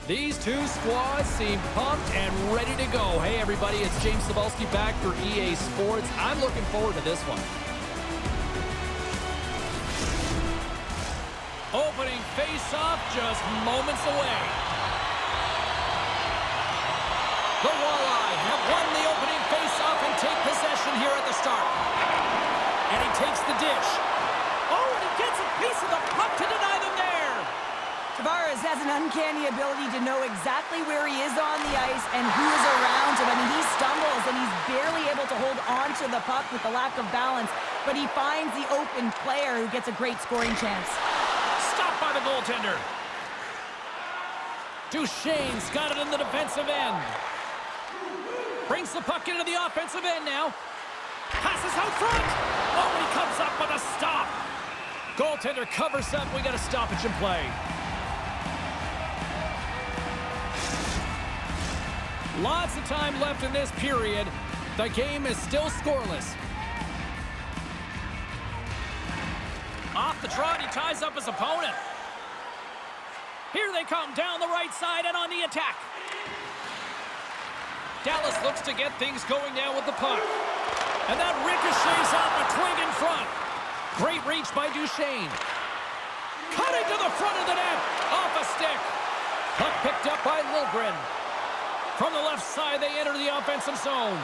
These two squads seem pumped and ready to go. Hey, everybody, it's James Cebulski back for EA Sports. I'm looking forward to this one. Opening face-off just moments away. The Walleyes have won the opening face-off and take possession here at the start. And he takes the dish. Oh, and he gets a piece of the puck to deny them there. Tavares has an uncanny ability to know exactly where he is on the ice and who is around him. I mean, he stumbles and he's barely able to hold on to the puck with the lack of balance, but he finds the open player who gets a great scoring chance. Stopped by the goaltender. Duchesne's got it in the defensive end. Brings the puck into the offensive end now. Passes out front. Oh, and he comes up with a stop. Goaltender covers up. We got a stoppage in play. Lots of time left in this period. The game is still scoreless. Off the trot, he ties up his opponent. Here they come down the right side and on the attack. Dallas looks to get things going now with the puck. And that ricochets off a twig in front. Great reach by Duchesne. Cutting to the front of the net. Off a stick. Puck picked up by Liljegren. From the left side, they enter the offensive zone.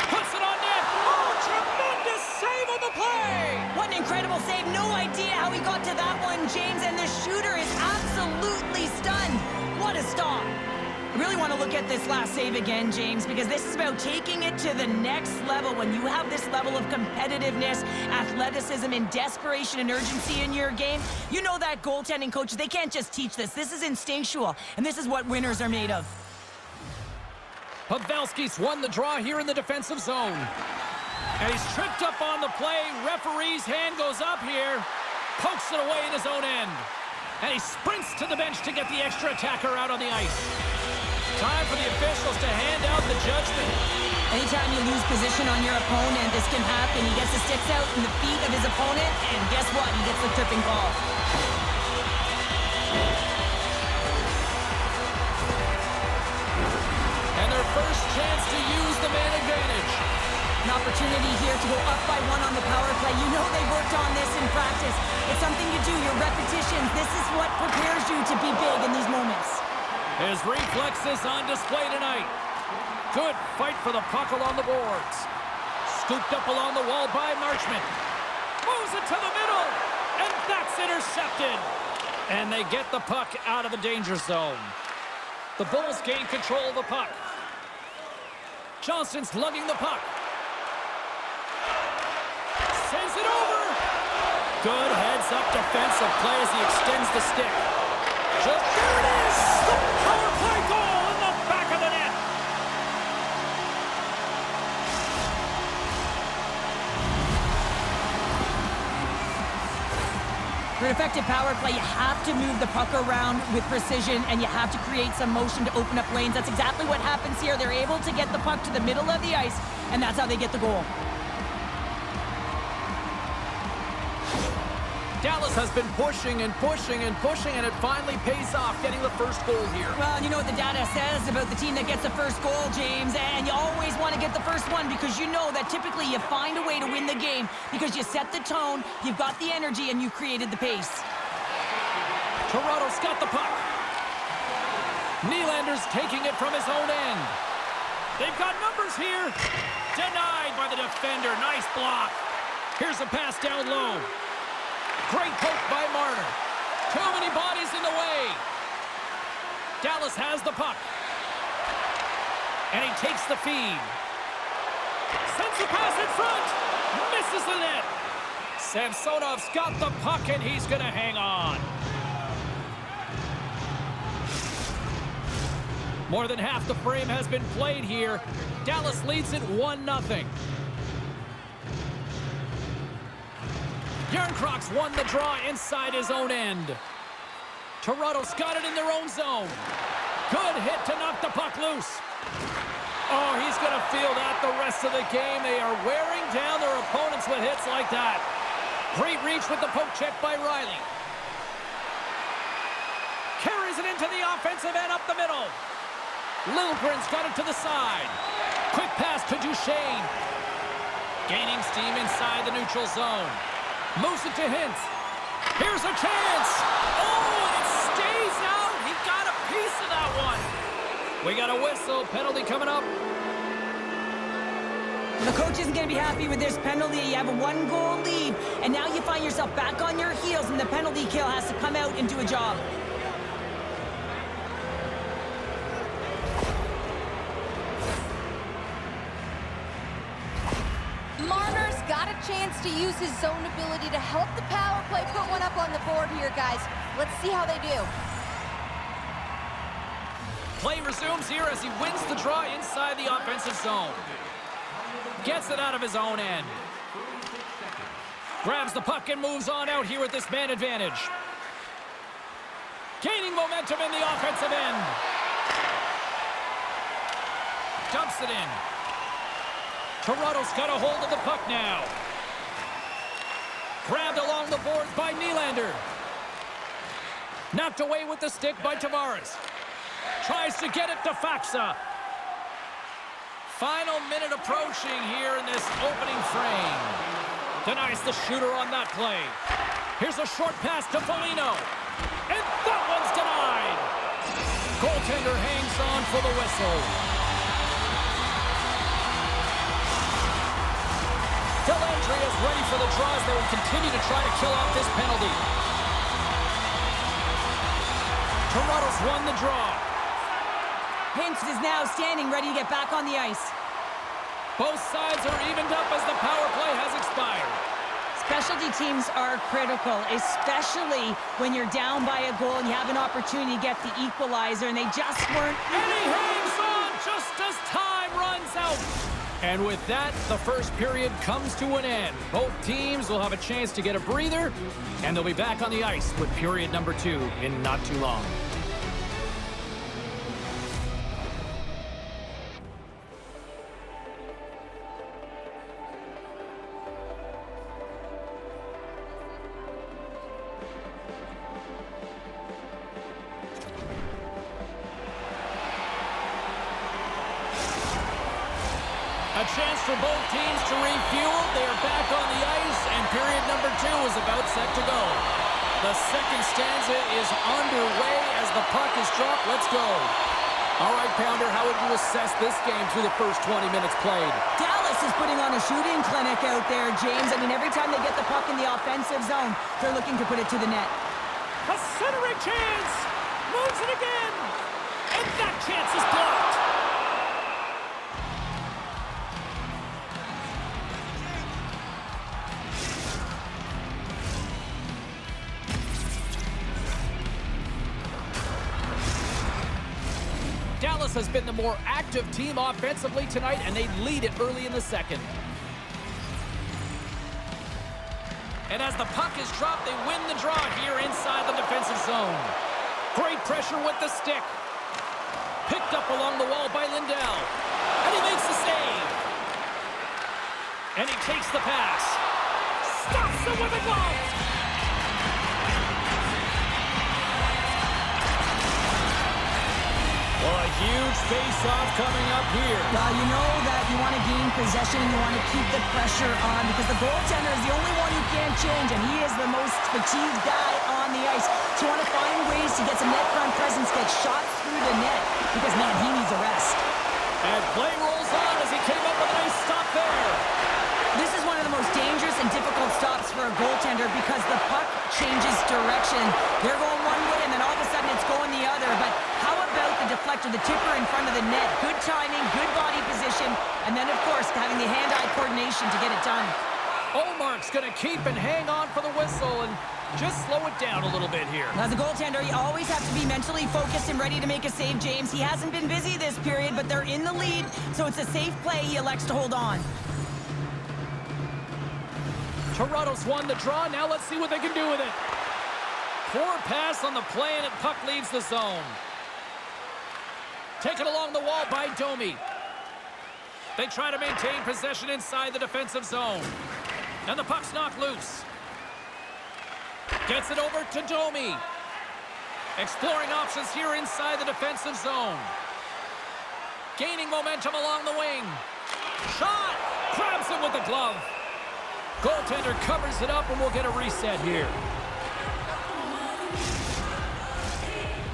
Puts it on net. Oh, tremendous save on the play. What an incredible save. No idea how he got to that one, James. And the shooter is absolutely stunned. What a stop. I really want to look at this last save again, James, because this is about taking it to the next level. When you have this level of competitiveness, athleticism, and desperation and urgency in your game, you know that goaltending coaches, they can't just teach this. This is instinctual, and this is what winners are made of. Pavelski's won the draw here in the defensive zone. And he's tripped up on the play. Referee's hand goes up here. Pokes it away in his own end. And he sprints to the bench to get the extra attacker out on the ice. Time for the officials to hand out the judgment. Anytime you lose position on your opponent, this can happen. He gets the sticks out in the feet of his opponent, and guess what? He gets the tripping call. And their first chance to use the man advantage. An opportunity here to go up by one on the power play. You know they've worked on this in practice. It's something you do, your repetitions. This is what prepares you to be big in these moments. His reflexes on display tonight. Good fight for the puck along the boards. Scooped up along the wall by Marchment. Moves it to the middle. And that's intercepted. And they get the puck out of the danger zone. The Bulls gain control of the puck. Johnston's lugging the puck. Sends it over. Good heads-up defensive play as he extends the stick. Just there it is! The power play goal in the back of the net! For an effective power play, you have to move the puck around with precision, and you have to create some motion to open up lanes. That's exactly what happens here. They're able to get the puck to the middle of the ice, and that's how they get the goal. Dallas has been pushing and pushing and pushing, and it finally pays off getting the first goal here. Well, you know what the data says about the team that gets the first goal, James, and you always want to get the first one because you know that typically you find a way to win the game because you set the tone, you've got the energy, and you created the pace. Toronto's got the puck. Nylander's taking it from his own end. They've got numbers here. Denied by the defender. Nice block. Here's a pass down low. Great poke by Marner. Too many bodies in the way. Dallas has the puck. And he takes the feed. Sends the pass in front. Misses the net. Samsonov's got the puck and he's going to hang on. More than half the frame has been played here. Dallas leads it 1-0. Järnkrok's won the draw inside his own end. Toronto's got it in their own zone. Good hit to knock the puck loose. Oh, he's going to feel that the rest of the game. They are wearing down their opponents with hits like that. Great reach with the poke check by Riley. Carries it into the offensive end up the middle. Lilgren's got it to the side. Quick pass to Duchesne. Gaining steam inside the neutral zone. Moves it to Hintz. Here's a chance. Oh, and it stays out. He got a piece of that one. We got a whistle. Penalty coming up. The coach isn't going to be happy with this penalty. You have a 1-goal lead, and now you find yourself back on your heels, and the penalty kill has to come out and do a job. Marner's got a chance to use his zone ability to help the power play put one up on the board here, guys. Let's see how they do. Play resumes here as he wins the draw inside the offensive zone. Gets it out of his own end. Grabs the puck and moves on out here with this man advantage. Gaining momentum in the offensive end. Dumps it in. Toronto's got a hold of the puck now. Grabbed along the boards by Nylander. Knocked away with the stick by Tavares. Tries to get it to Faxa. Final minute approaching here in this opening frame. Denies the shooter on that play. Here's a short pass to Foligno. And that one's denied. Goaltender hangs on for the whistle. Dellandrea is ready for the draws. They will continue to try to kill off this penalty. Toronto's won the draw. Hintz is now standing ready to get back on the ice. Both sides are evened up as the power play has expired. Specialty teams are critical, especially when you're down by a goal and you have an opportunity to get the equalizer, and they just weren't. And he hangs on just as time runs out. And with that, the first period comes to an end. Both teams will have a chance to get a breather, and they'll be back on the ice with period number 2 in not too long. A chance for both teams to refuel. They are back on the ice, and period number 2 is about set to go. The second stanza is underway as the puck is dropped. Let's go. All right, Pounder, how would you assess this game through the first 20 minutes played? Dallas is putting on a shooting clinic out there, James. I mean, every time they get the puck in the offensive zone, they're looking to put it to the net. A centering chance. Moves it again. And that chance is blocked. Dallas has been the more active team offensively tonight, and they lead it early in the second. And as the puck is dropped, they win the draw here inside the defensive zone. Great pressure with the stick. Picked up along the wall by Lindell. And he makes the save. And he takes the pass. Stops him with a glove. Well, a huge face-off coming up here. Well, you know that you want to gain possession and you want to keep the pressure on because the goaltender is the only one who can't change, and he is the most fatigued guy on the ice. So you want to find ways to get some net front presence, get shots through the net because, man, he needs a rest. And play rolls on as he came up with a nice stop there. This is one of the most dangerous and difficult stops for a goaltender because the puck changes direction. They're going one way, and then all of a sudden it's going the other. But how about the deflector, the tipper in front of the net? Good timing, good body position, and then, of course, having the hand-eye coordination to get it done. Olmark's going to keep and hang on for the whistle and just slow it down a little bit here. As a goaltender, you always have to be mentally focused and ready to make a save, James. He hasn't been busy this period, but they're in the lead, so it's a safe play. He elects to hold on. Toronto's won the draw. Now let's see what they can do with it. Poor pass on the play, and puck leaves the zone. Taken along the wall by Domi. They try to maintain possession inside the defensive zone. And the puck's knocked loose. Gets it over to Domi. Exploring options here inside the defensive zone. Gaining momentum along the wing. Shot! Grabs it with the glove. Goaltender covers it up, and we'll get a reset here.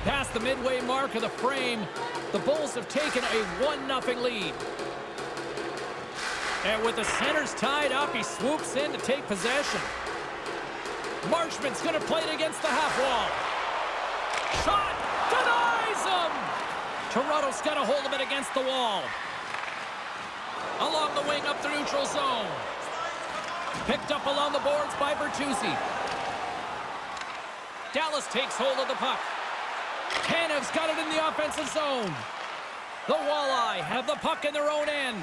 Past the midway mark of the frame, the Bulls have taken a 1-0 lead. And with the centers tied up, he swoops in to take possession. Marchman's going to play it against the half wall. Shot! Denies him! Toronto's got a hold of it against the wall. Along the wing up the neutral zone. Picked up along the boards by Bertuzzi. Dallas takes hold of the puck. Tanev's got it in the offensive zone. The Walleye have the puck in their own end.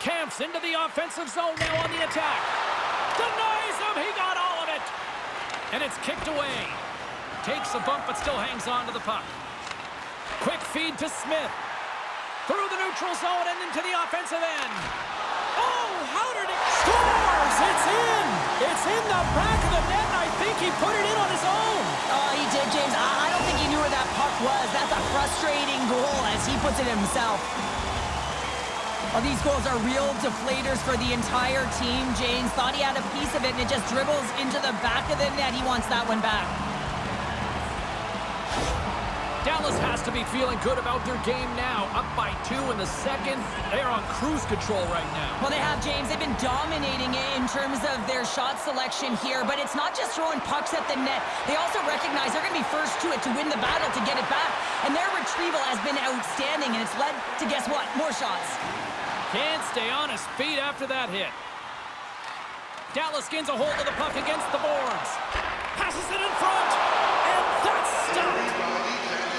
Camps into the offensive zone now on the attack. Denies him! He got all of it! And it's kicked away. Takes a bump but still hangs on to the puck. Quick feed to Smith. Through the neutral zone and into the offensive end. Oh, how did it... Scores! It's in! It's in the back of the net, and I think he put it in on his own. Oh, he did, James. I don't think he knew where that puck was. That's a frustrating goal as he puts it himself. Well, these goals are real deflators for the entire team. James thought he had a piece of it, and it just dribbles into the back of the net. He wants that one back. Dallas has to be feeling good about their game now. Up by 2 in the second. They are on cruise control right now. Well, they have, James. They've been dominating it in terms of their shot selection here, but it's not just throwing pucks at the net. They also recognize they're going to be first to it to win the battle, to get it back. And their retrieval has been outstanding, and it's led to, guess what, more shots. Can't stay on his feet after that hit. Dallas gains a hold of the puck against the boards. Passes it in front, and that's stopped.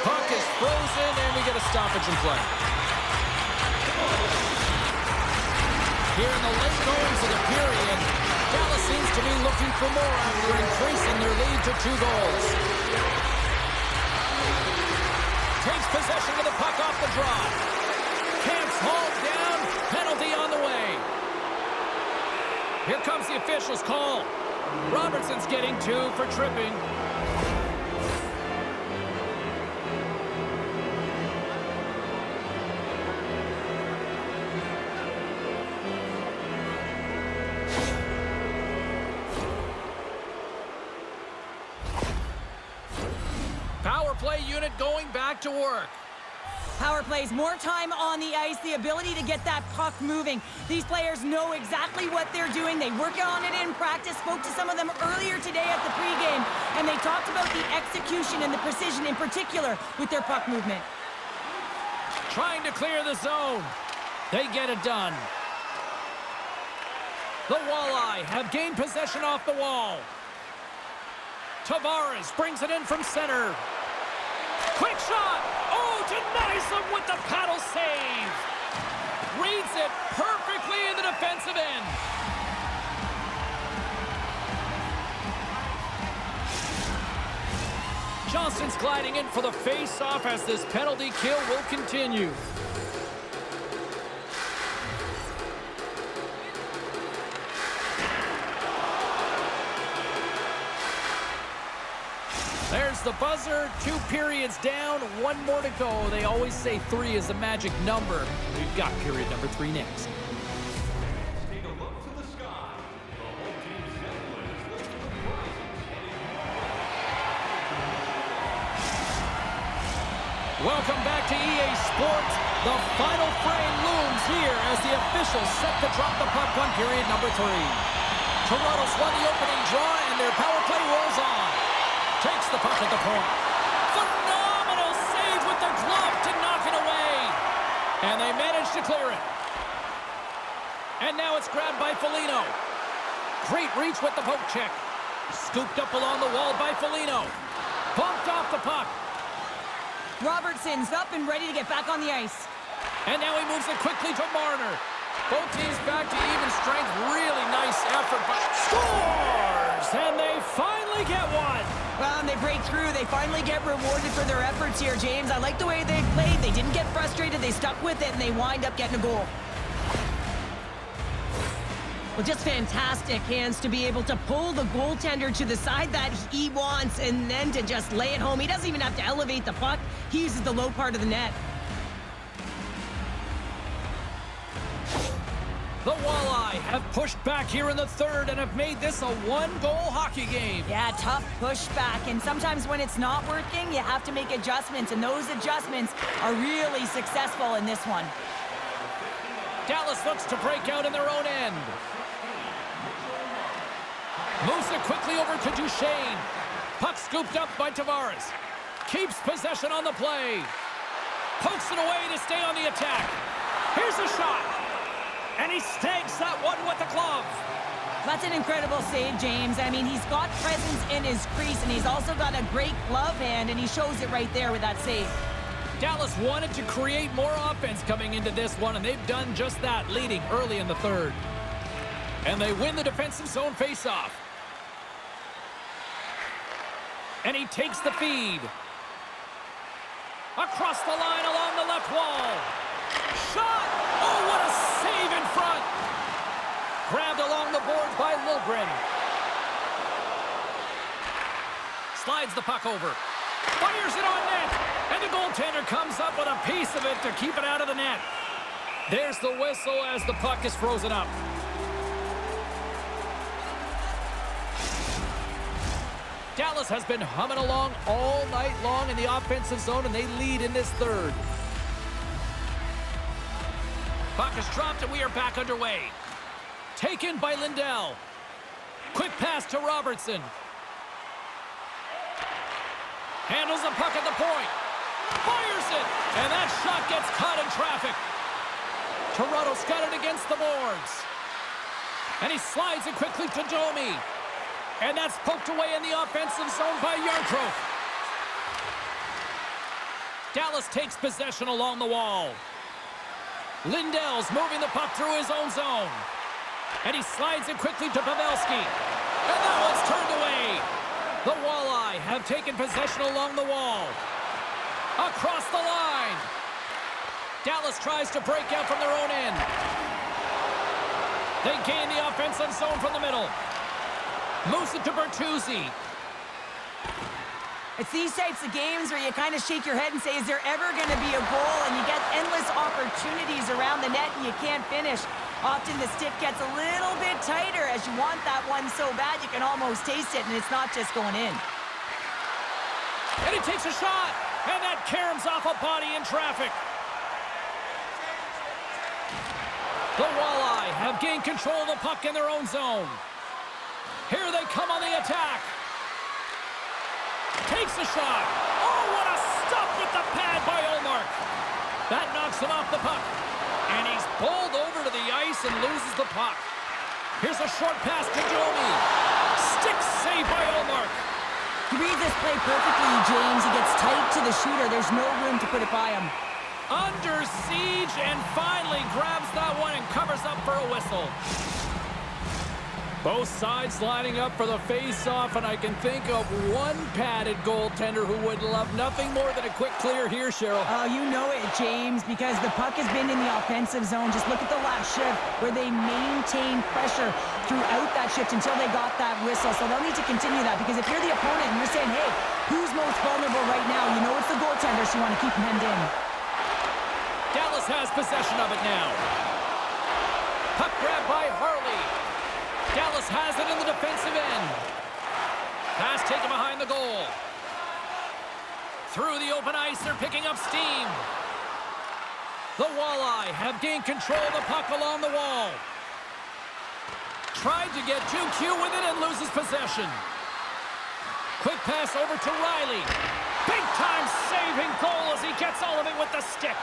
Puck is frozen, and we get a stoppage in play. Here in the late goings of the period, Dallas seems to be looking for more after increasing their lead to 2 goals. Takes possession of the puck off the draw. Camps hauled down, penalty on the way. Here comes the official's call. Robertson's getting 2 for tripping. Power play unit going back to work. Power plays, more time on the ice, the ability to get that puck moving. These players know exactly what they're doing. They work on it in practice, spoke to some of them earlier today at the pregame, and they talked about the execution and the precision in particular with their puck movement. Trying to clear the zone. They get it done. The Walleye have gained possession off the wall. Tavares brings it in from center. Quick shot! Oh, denies him with the paddle save! Reads it perfectly in the defensive end. Johnston's gliding in for the face-off as this penalty kill will continue. There's the buzzer. 2 periods down, 1 more to go. They always say 3 is the magic number. We've got period number 3 next. Take a look to the sky. The whole team's set. Welcome back to EA Sports. The final frame looms here as the officials set to drop the puck on period number 3. Toronto's won the opening draw, and their power play rolls on. Takes the puck at the point. Phenomenal save with the glove to knock it away. And they manage to clear it. And now it's grabbed by Foligno. Great reach with the poke check. Scooped up along the wall by Foligno. Bumped off the puck. Robertson's up and ready to get back on the ice. And now he moves it quickly to Marner. Both teams back to even strength. Really nice effort, but scores! And they finally get one. Well, and they break through. They finally get rewarded for their efforts here, James. I like the way they played. They didn't get frustrated. They stuck with it, and they wind up getting a goal. Well, just fantastic hands to be able to pull the goaltender to the side that he wants and then to just lay it home. He doesn't even have to elevate the puck. He uses the low part of the net. The Walleye have pushed back here in the third and have made this a one-goal hockey game. Yeah, tough pushback, and sometimes when it's not working, you have to make adjustments, and those adjustments are really successful in this one. Dallas looks to break out in their own end. Moves it quickly over to Duchesne. Puck scooped up by Tavares. Keeps possession on the play. Pokes it away to stay on the attack. Here's a shot. And he snags that one with the glove. That's an incredible save, James. I mean, he's got presence in his crease, and he's also got a great glove hand, and he shows it right there with that save. Dallas wanted to create more offense coming into this one, and they've done just that, leading early in the third. And they win the defensive zone faceoff. And he takes the feed. Across the line along the left wall. Shot! Oh, what a save in front! Grabbed along the boards by Liljegren. Slides the puck over. Fires it on net! And the goaltender comes up with a piece of it to keep it out of the net. There's the whistle as the puck is frozen up. Dallas has been humming along all night long in the offensive zone, and they lead in this third. Puck is dropped, and we are back underway. Taken by Lindell. Quick pass to Robertson. Handles the puck at the point. Fires it, and that shot gets caught in traffic. Toronto's got it against the boards. And he slides it quickly to Domi. And that's poked away in the offensive zone by Yarncroke. Dallas takes possession along the wall. Lindell's moving the puck through his own zone. And he slides it quickly to Pavelski. And that one's turned away. The Walleye have taken possession along the wall. Across the line. Dallas tries to break out from their own end. They gain the offensive zone from the middle. Moves it to Bertuzzi. It's these types of games where you kind of shake your head and say, is there ever going to be a goal? And you get endless opportunities around the net and you can't finish. Often the stick gets a little bit tighter as you want that one so bad you can almost taste it, and it's not just going in. And he takes a shot, and that caroms off a body in traffic. The Walleye have gained control of the puck in their own zone. Here they come on the attack. Takes a shot. Oh, what a stop with the pad by Ullmark. That knocks him off the puck. And he's bowled over to the ice and loses the puck. Here's a short pass to Domi. Stick save by Ullmark. He reads this play perfectly, James. He gets tight to the shooter. There's no room to put it by him. Under siege and finally grabs that one and covers up for a whistle. Both sides lining up for the face-off, and I can think of one padded goaltender who would love nothing more than a quick clear here, Cheryl. Oh, you know it, James, because the puck has been in the offensive zone. Just look at the last shift where they maintained pressure throughout that shift until they got that whistle. So they'll need to continue that, because if you're the opponent and you're saying, hey, who's most vulnerable right now? You know it's the goaltender, so you want to keep him hemmed in. Dallas has possession of it now. Puck grab by Harley. Dallas has it in the defensive end. Pass taken behind the goal. Through the open ice, they're picking up steam. The Walleye have gained control of the puck along the wall. Tried to get too cute with it and loses possession. Quick pass over to Riley. Big time saving goal as he gets all of it with the stick.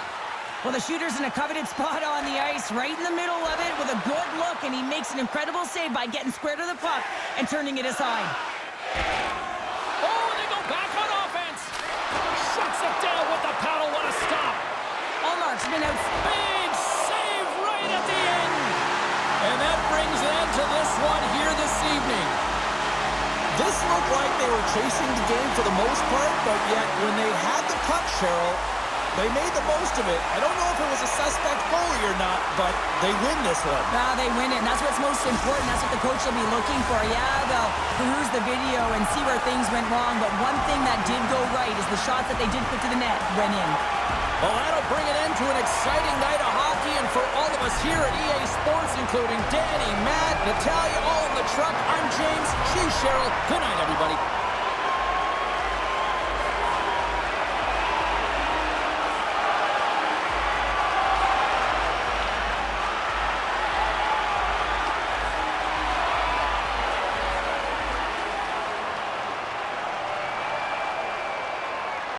Well, the shooter's in a coveted spot on the ice, right in the middle of it with a good look, and he makes an incredible save by getting square to the puck and turning it aside. Oh, and they go back on offense. Shuts it down with the paddle. What a stop. Ullmark's been out. Big save right at the end. And that brings an end to this one here this evening. This looked like they were chasing the game for the most part, but yet when they had the puck, Cheryl, They made the most of it. I don't know if it was a suspect goalie or not, but they win this one. Nah, they win it, and that's what's most important. That's what the coach will be looking for. Yeah, they'll peruse the video and see where things went wrong, but one thing that did go right is the shots that they did put to the net went in. Well, that'll bring it into an exciting night of hockey, and for all of us here at EA Sports, including Danny, Matt, Natalia, all in the truck, I'm James, she's Cheryl. Good night, everybody.